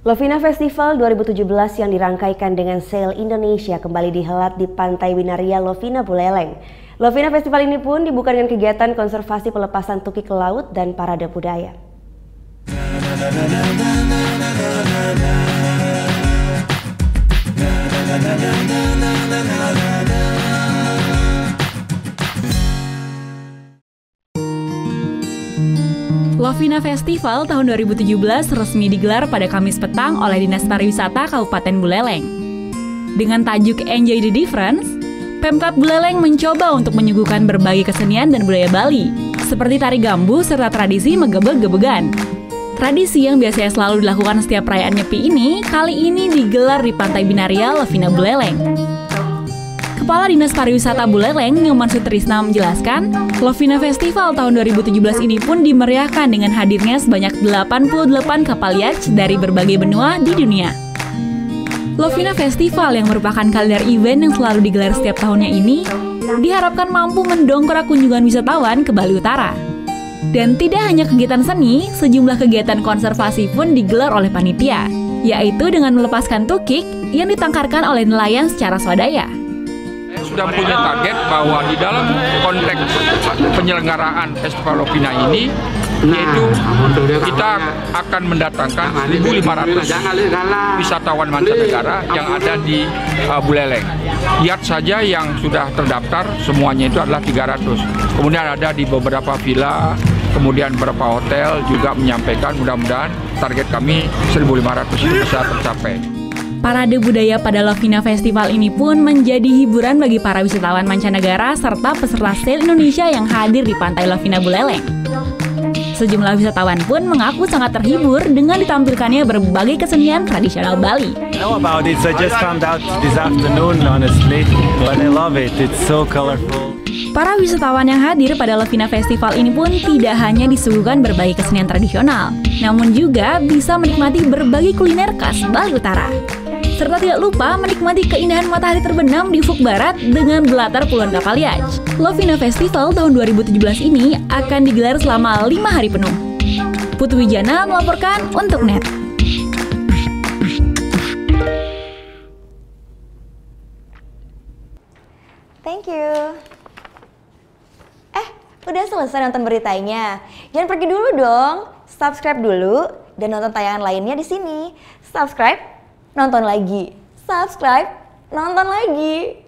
Lovina Festival 2017 yang dirangkaikan dengan Sail Indonesia kembali dihelat di Pantai Binaria Lovina Buleleng. Lovina Festival ini pun dibuka dengan kegiatan konservasi pelepasan tukik ke laut dan parade budaya. Lovina Festival tahun 2017 resmi digelar pada Kamis petang oleh Dinas Pariwisata Kabupaten Buleleng. Dengan tajuk Enjoy the Difference, Pemkab Buleleng mencoba untuk menyuguhkan berbagai kesenian dan budaya Bali, seperti tari gambu serta tradisi megebeg-gebegan. Tradisi yang biasanya selalu dilakukan setiap perayaan Nyepi ini, kali ini digelar di Pantai Binaria Lovina Buleleng. Kepala Dinas Pariwisata Buleleng, Nyoman Sutrisna menjelaskan, Lovina Festival tahun 2017 ini pun dimeriahkan dengan hadirnya sebanyak 88 kapal yacht dari berbagai benua di dunia. Lovina Festival yang merupakan kalender event yang selalu digelar setiap tahunnya ini, diharapkan mampu mendongkrak kunjungan wisatawan ke Bali Utara. Dan tidak hanya kegiatan seni, sejumlah kegiatan konservasi pun digelar oleh panitia, yaitu dengan melepaskan tukik yang ditangkarkan oleh nelayan secara swadaya. Sudah punya target bahwa di dalam konteks penyelenggaraan Festival Lovina ini, yaitu kita akan mendatangkan 1.500 wisatawan mancanegara yang ada di Buleleng. Yacht saja yang sudah terdaftar semuanya itu adalah 300. Kemudian ada di beberapa villa, kemudian beberapa hotel juga menyampaikan mudah-mudahan target kami 1.500 itu bisa tercapai. Parade budaya pada Lovina Festival ini pun menjadi hiburan bagi para wisatawan mancanegara serta peserta Sail Indonesia yang hadir di Pantai Lovina Buleleng. Sejumlah wisatawan pun mengaku sangat terhibur dengan ditampilkannya berbagai kesenian tradisional Bali. I know about it, I just found out this afternoon honestly, but I love it, it's so colorful. Para wisatawan yang hadir pada Lovina Festival ini pun tidak hanya disuguhkan berbagai kesenian tradisional, namun juga bisa menikmati berbagai kuliner khas Bali Utara. Serta tidak lupa menikmati keindahan matahari terbenam di ufuk barat dengan berlatar puluhan kapal yacht. Lovina Festival tahun 2017 ini akan digelar selama 5 hari penuh. Putu Wijana melaporkan untuk NET. Thank you. Udah selesai nonton beritanya? Jangan pergi dulu dong. Subscribe dulu dan nonton tayangan lainnya di sini. Subscribe, nonton lagi. Subscribe, nonton lagi.